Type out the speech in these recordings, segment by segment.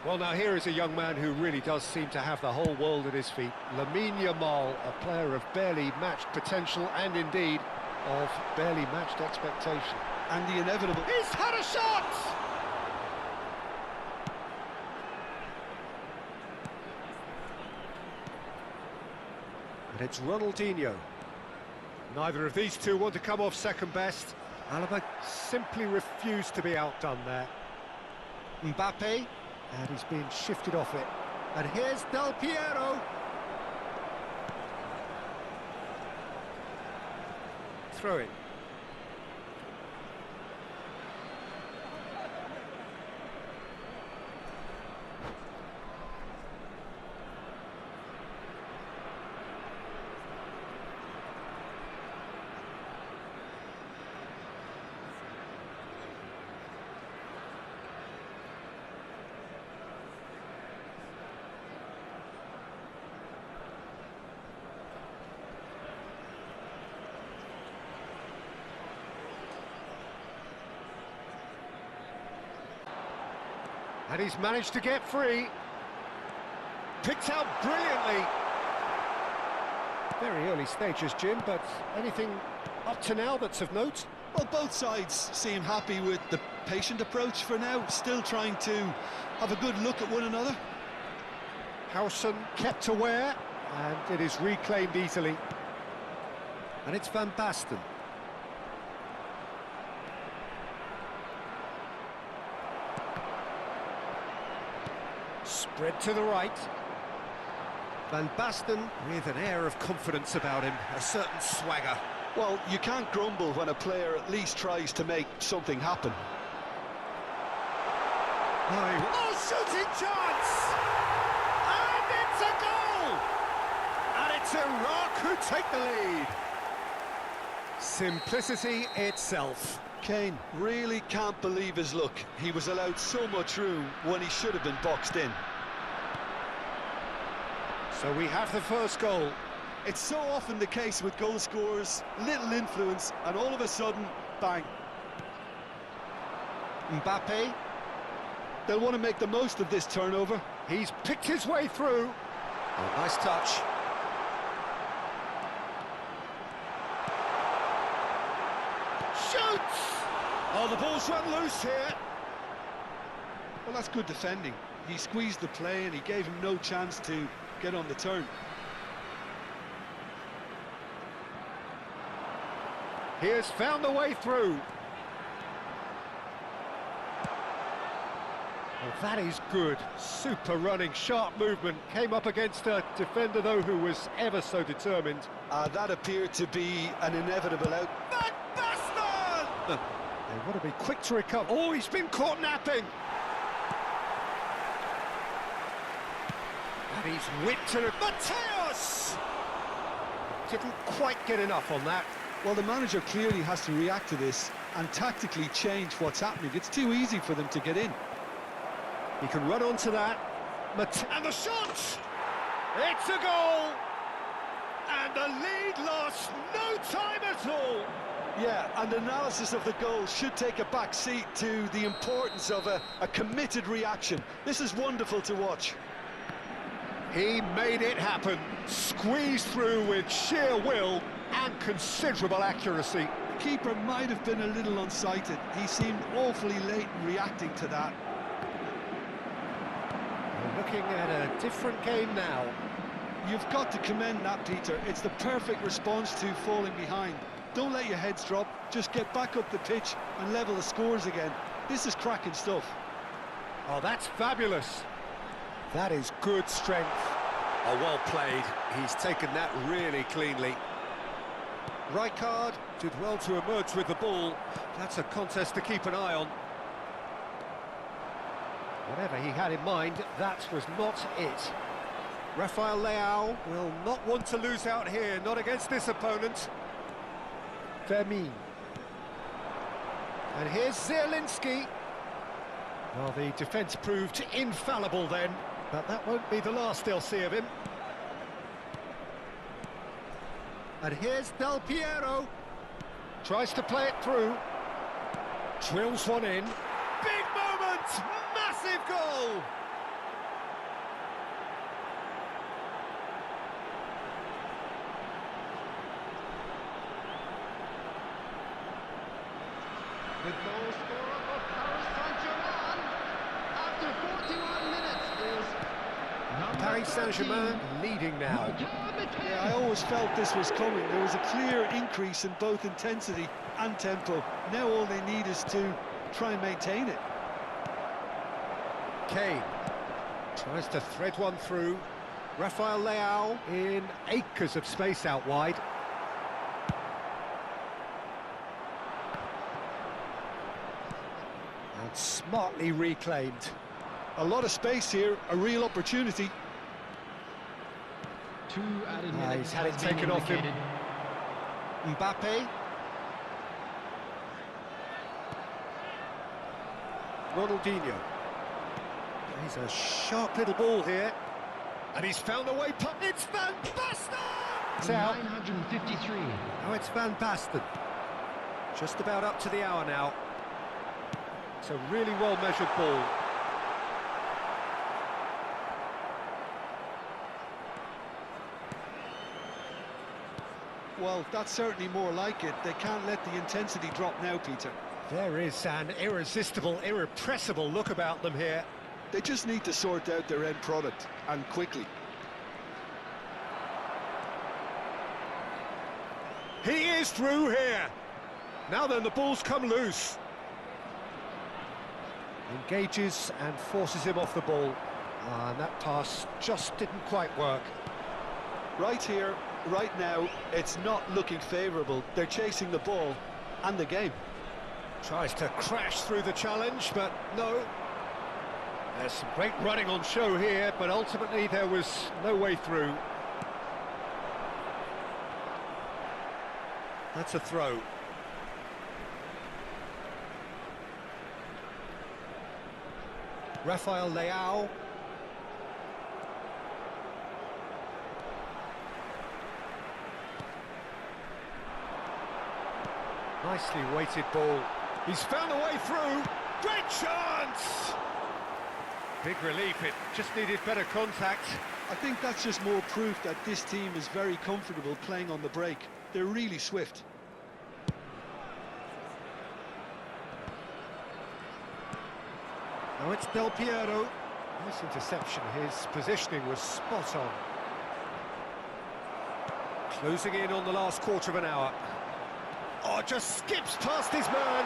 Well, now here is a young man who really does seem to have the whole world at his feet. Lamine Yamal, a player of barely matched potential and indeed of barely matched expectation. And the inevitable... He's had a shot! And it's Ronaldinho. Neither of these two want to come off second best. Alaba simply refused to be outdone there. Mbappe. And he's being shifted off it. And here's Del Piero. Throw it. And he's managed to get free. Picked out brilliantly. Very early stages, Jim, but anything up to now that's of note? Well, both sides seem happy with the patient approach for now, still trying to have a good look at one another. Howson kept aware, and it is reclaimed easily. And it's Van Basten. Spread to the right. Van Basten with an air of confidence about him, a certain swagger. Well, you can't grumble when a player at least tries to make something happen. Oh, shooting chance! And it's a goal! And it's Iraq who take the lead. Simplicity itself. Kane really can't believe his luck. He was allowed so much room when he should have been boxed in. So we have the first goal. It's so often the case with goal scorers, little influence, and all of a sudden, bang. Mbappe. They'll want to make the most of this turnover. He's picked his way through. Oh, nice touch. Shoots! Oh, the ball's run loose here. Well, that's good defending. He squeezed the play and he gave him no chance to get on the turn. He has found the way through. Well, that is good. Super running, sharp movement. Came up against a defender, though, who was ever so determined. That appeared to be an inevitable out. Van Basten! They want to be quick to recover. Oh, he's been caught napping. And he's whipped to it. Mateus! Didn't quite get enough on that. Well, the manager clearly has to react to this and tactically change what's happening. It's too easy for them to get in. He can run onto that. And the shot! It's a goal! And the lead lost no time at all. Yeah, and analysis of the goal should take a back seat to the importance of a committed reaction. This is wonderful to watch. He made it happen. Squeezed through with sheer will and considerable accuracy. keeper might have been a little unsighted. He seemed awfully late in reacting to that. We're looking at a different game now. You've got to commend that, Peter. It's the perfect response to falling behind. Don't let your heads drop, just get back up the pitch and level the scores again. This is cracking stuff. Oh, that's fabulous. That is good strength. Oh, well played. He's taken that really cleanly. Rijkaard did well to emerge with the ball. That's a contest to keep an eye on. Whatever he had in mind, that was not it. Rafael Leao will not want to lose out here, not against this opponent. Vermin. And here's Zielinski. Well, the defence proved infallible then, but that won't be the last they'll see of him. And here's Del Piero. Tries to play it through. Drills one in. Big moment! Massive goal! The goal scorer for Paris Saint-Germain after 41 minutes is Paris Saint-Germain leading now. Yeah, I always felt this was coming. There was a clear increase in both intensity and tempo. Now all they need is to try and maintain it. Kane tries to thread one through. Rafael Leao in acres of space out wide. And smartly reclaimed. A lot of space here, a real opportunity. He's had it taken off him. Mbappe. Ronaldinho. He's a sharp little ball here. And he's found a way. It's Van Basten! It's out. 953. Now it's Van Basten. Just about up to the hour now. It's a really well-measured ball. Well, that's certainly more like it. They can't let the intensity drop now, Peter. There is an irresistible, irrepressible look about them here. They just need to sort out their end product, and quickly. He is through here. Now then, the ball's come loose. Engages and forces him off the ball. And that pass just didn't quite work. Right here, right now, it's not looking favourable. They're chasing the ball and the game. Tries to crash through the challenge, but no. There's some great running on show here, but ultimately there was no way through. That's a throw. Rafael Leao. Nicely weighted ball. He's found a way through. Great chance! Big relief, it just needed better contact. I think that's just more proof that this team is very comfortable playing on the break. They're really swift. Now it's Del Piero. Nice interception, his positioning was spot on. Closing in on the last quarter of an hour. Oh, just skips past his man.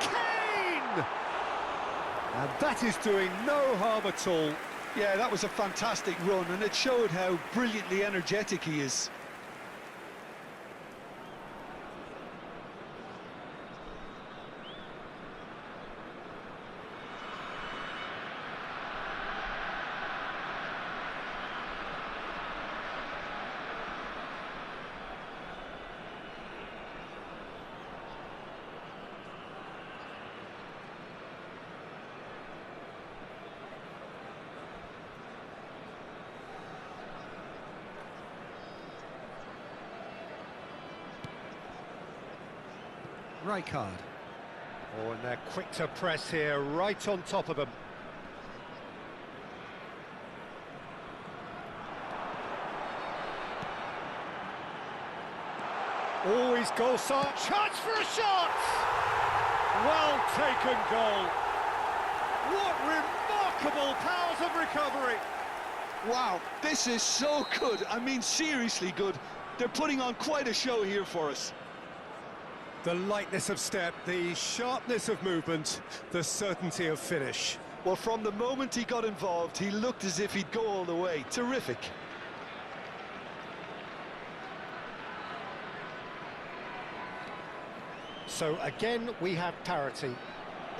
Kane! And that is doing no harm at all. Yeah, that was a fantastic run, and it showed how brilliantly energetic he is. Rijkaard. Oh, and they're quick to press here, right on top of them. Always goal side. Chance for a shot! Well taken goal. What remarkable powers of recovery. Wow, this is so good. I mean, seriously good. They're putting on quite a show here for us. The lightness of step, the sharpness of movement, the certainty of finish. Well, from the moment he got involved, he looked as if he'd go all the way. Terrific. So again, we have parity.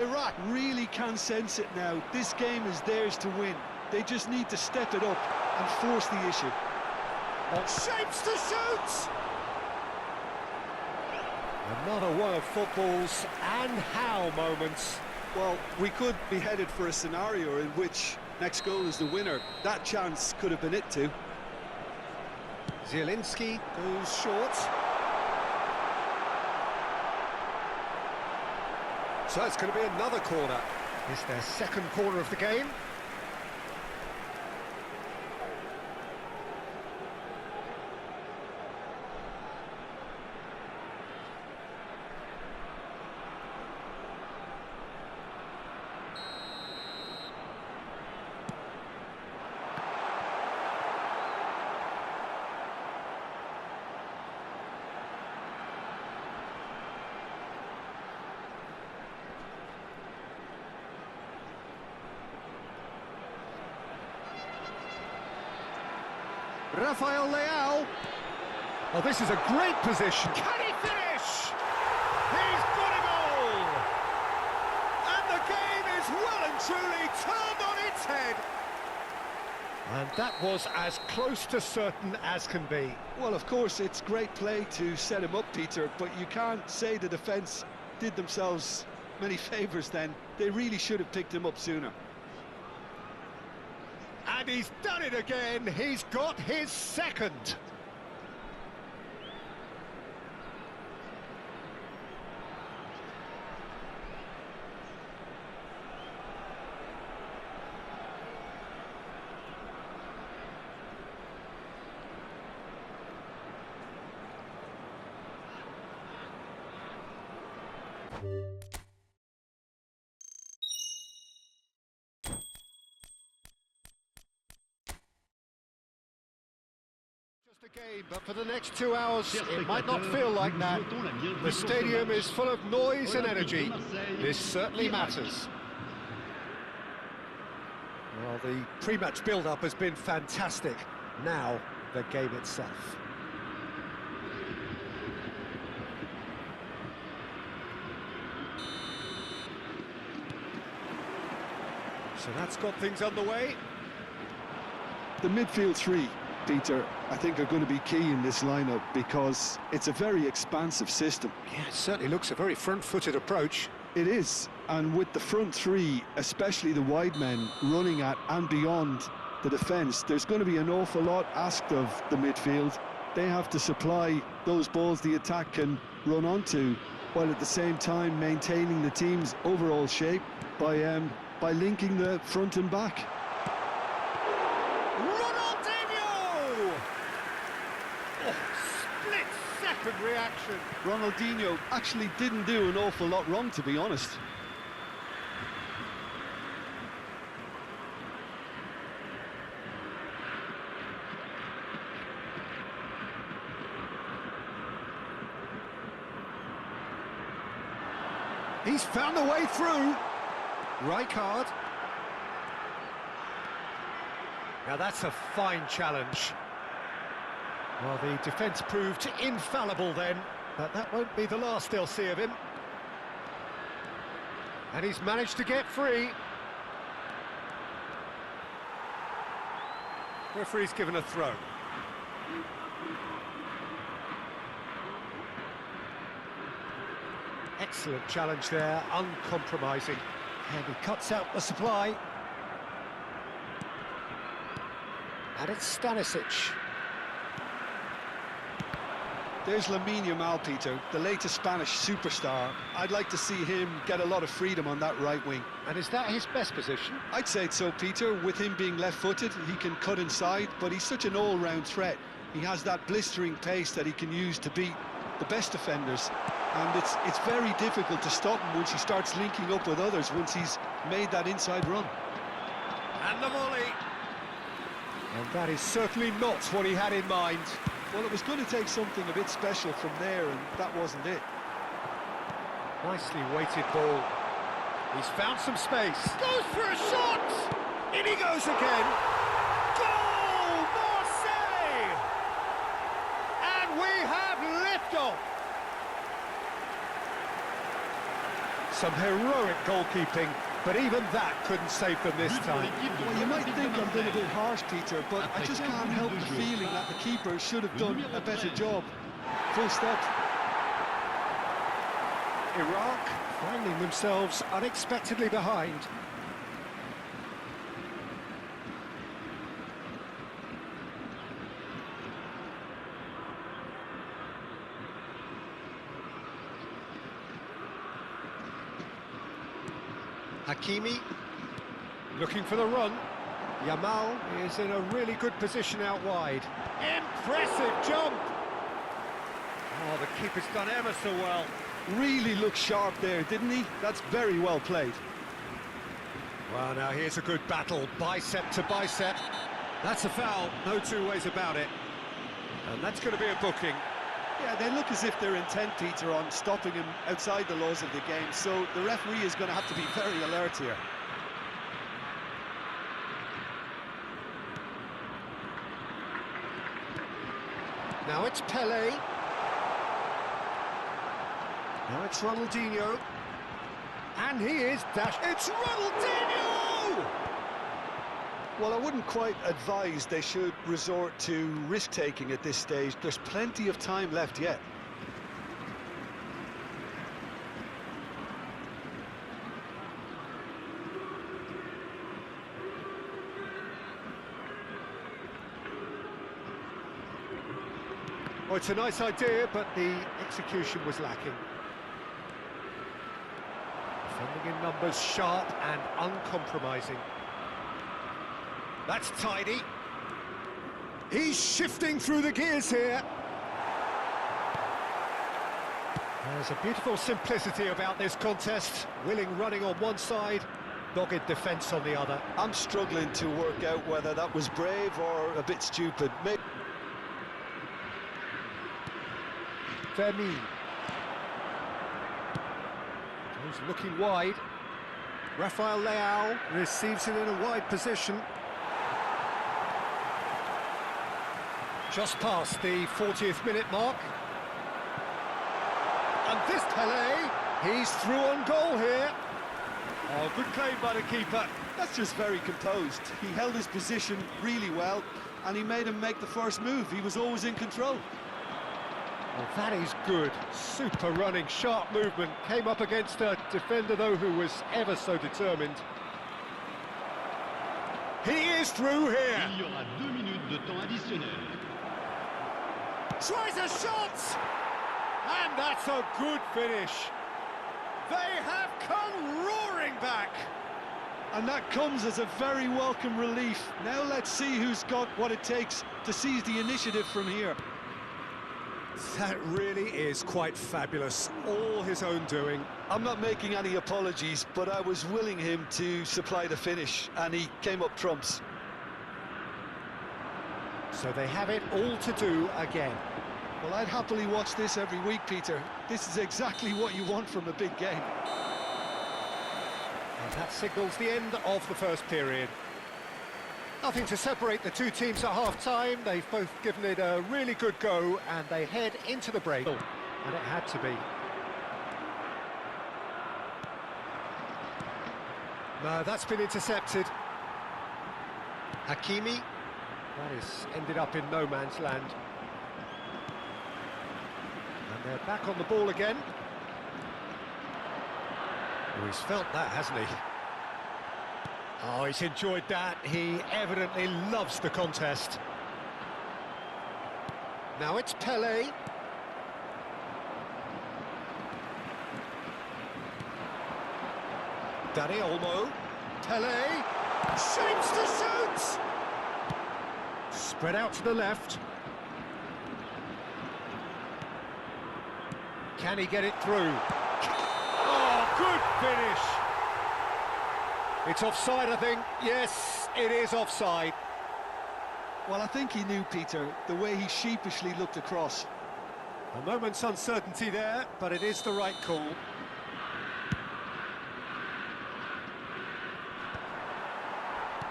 Iraq really can sense it now. This game is theirs to win. They just need to step it up and force the issue. Shapes to shoot! Another one of football's and how moments. Well, we could be headed for a scenario in which next goal is the winner. That chance could have been it too. Zielinski goes short. So it's going to be another corner. It's their second corner of the game. Rafael Leao. Oh, this is a great position. Can he finish? He's got a goal! And the game is well and truly turned on its head. And that was as close to certain as can be. Well, of course, it's great play to set him up, Peter, but you can't say the defence did themselves many favours then. They really should have picked him up sooner. And he's done it again. He's got his second. Just a game, but for the next 2 hours, it might not feel like that. The stadium is full of noise and energy. This certainly matters. Well, the pre-match build-up has been fantastic. Now, the game itself. So that's got things underway. The midfield three, Peter, I think are going to be key in this lineup because it's a very expansive system. Yeah, it certainly looks a very front-footed approach. It is, and with the front three, especially the wide men, running at and beyond the defence, there's going to be an awful lot asked of the midfield. They have to supply those balls the attack can run onto, while at the same time maintaining the team's overall shape by linking the front and back. Split-second reaction. Ronaldinho actually didn't do an awful lot wrong, to be honest. He's found a way through. Rijkaard. Now that's a fine challenge. Well, the defence proved infallible then, but that won't be the last they'll see of him. And he's managed to get free. Referee's given a throw. Excellent challenge there, uncompromising. And he cuts out the supply. And it's Stanisic. There's Lamine Yamal, Peter, the latest Spanish superstar. I'd like to see him get a lot of freedom on that right wing. And is that his best position? I'd say so, Peter. With him being left-footed, he can cut inside, but he's such an all-round threat. He has that blistering pace that he can use to beat the best defenders, and it's very difficult to stop him once he starts linking up with others, once he's made that inside run. And the volley. And that is certainly not what he had in mind. Well, it was going to take something a bit special from there, and that wasn't it. Nicely weighted ball. He's found some space. Goes for a shot! In he goes again. Goal! Marseille! And we have liftoff. Some heroic goalkeeping, but even that couldn't save them this time. Well, you might think I'm being a bit harsh, Peter, but I just can't help the feeling that the keeper should have done a better job. Full stop. Iraq finding themselves unexpectedly behind. Hakimi looking for the run. Yamal is in a really good position out wide. Impressive jump! Oh, the keeper's done ever so well. Really looked sharp there, didn't he? That's very well played. Well, now here's a good battle, bicep to bicep. That's a foul, no two ways about it. And that's going to be a booking. Yeah, they look as if they're intent, Peter, on stopping him outside the laws of the game, so the referee is going to have to be very alert here. Now it's Pele. Now it's Ronaldinho. And he is dashed. It's Ronaldinho! Well, I wouldn't quite advise they should resort to risk-taking at this stage. There's plenty of time left yet. Well, it's a nice idea, but the execution was lacking. Defending in numbers, sharp and uncompromising. That's tidy. He's shifting through the gears here. There's a beautiful simplicity about this contest. Willing running on one side, dogged defence on the other. I'm struggling to work out whether that was brave or a bit stupid. Maybe. Vermeer. He's looking wide. Rafael Leao receives it in a wide position. Just past the 40th minute mark. And this Pele, he's through on goal here. Oh, good claim by the keeper. That's just very composed. He held his position really well, and he made him make the first move. He was always in control. Well, that is good. Super running, sharp movement. Came up against a defender, though, who was ever so determined. He is through here. Il y aura 2 minutes de temps additionnel. Tries a shot! And that's a good finish. They have come roaring back. And that comes as a very welcome relief. Now let's see who's got what it takes to seize the initiative from here. That really is quite fabulous. All his own doing. I'm not making any apologies, but I was willing him to supply the finish, and he came up trumps. So they have it all to do again. Well, I'd happily watch this every week, Peter. This is exactly what you want from a big game. And that signals the end of the first period. Nothing to separate the two teams at half-time. They've both given it a really good go, and they head into the break. And it had to be. No, that's been intercepted. Hakimi. That is ended up in no man's land. And they're back on the ball again. Oh, he's felt that, hasn't he? Oh, he's enjoyed that. He evidently loves the contest. Now it's Pele. Dani Olmo. Pele. Shapes to shoot! Spread out to the left. Can he get it through? Oh, good finish! It's offside, I think. Yes, it is offside. Well, I think he knew, Peter, the way he sheepishly looked across. A moment's uncertainty there, but it is the right call.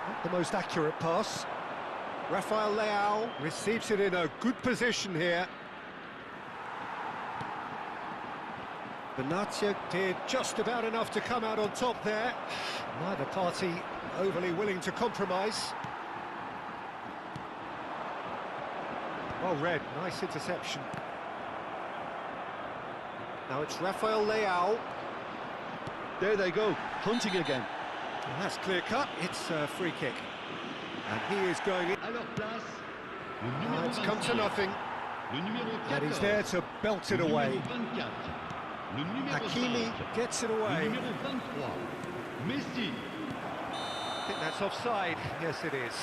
Not the most accurate pass. Rafael Leao receives it in a good position here. Benatia did just about enough to come out on top there. Neither party overly willing to compromise. Well read, nice interception. Now it's Rafael Leao. There they go, hunting again. And that's clear cut, it's a free kick. And he is going in. À leur place, le numéro It's come to 26, nothing. le numéro 14, And he's there to belt it le away. numéro 24, le numéro Hakimi 5, gets it le away. numéro 23, Messi. I think that's offside. Yes, it is.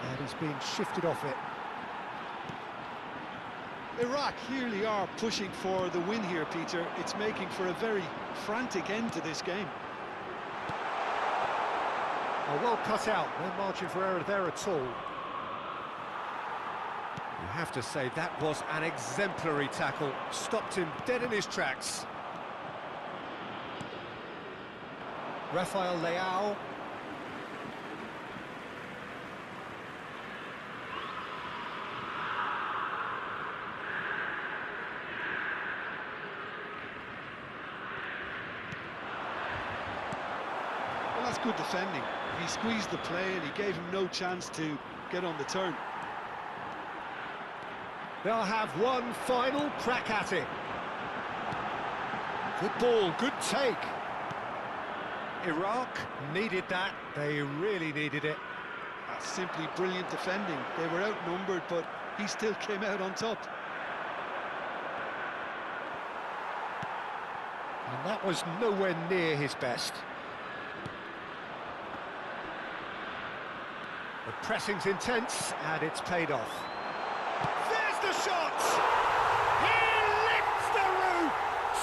And he's being shifted off it. Iraq clearly are pushing for the win here, Peter. It's making for a very frantic end to this game. Oh, well cut out. No margin for error there at all. You have to say that was an exemplary tackle. Stopped him dead in his tracks. Rafael Leao. Well, that's good defending. He squeezed the play and he gave him no chance to get on the turn. They'll have one final crack at it. Good ball, good take. Iraq needed that. They really needed it. That's simply brilliant defending. They were outnumbered, but he still came out on top. And that was nowhere near his best. The pressing's intense, and it's paid off. There's the shot! He lifts the roof!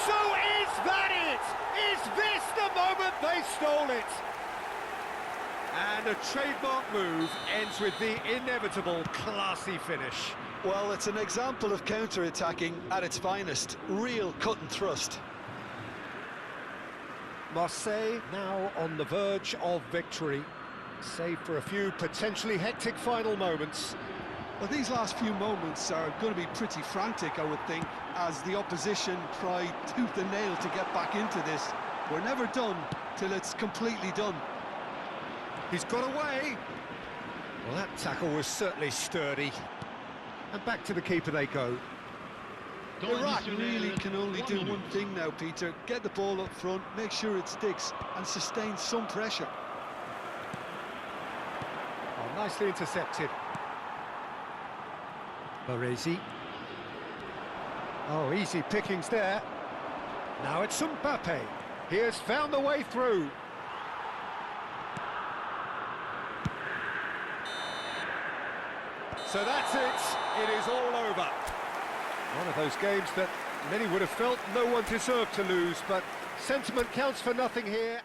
So is that it? Is this the moment they stole it? And a trademark move ends with the inevitable classy finish. Well, it's an example of counter-attacking at its finest. Real cut and thrust. Marseille now on the verge of victory, save for a few potentially hectic final moments. Well, these last few moments are going to be pretty frantic, I would think, as the opposition try tooth and nail to get back into this. We're never done till it's completely done. He's got away. Well, that tackle was certainly sturdy. And back to the keeper they go. Temps Iraq additionnel, really can only 3 do one minutes. thing now, Peter. Get the ball up front, make sure it sticks, and sustain some pressure. Oh, nicely intercepted. Baresi. Oh, easy pickings there. Now it's Mbappe. He has found the way through. So that's it. It is all over. One of those games that many would have felt no one deserved to lose, but sentiment counts for nothing here.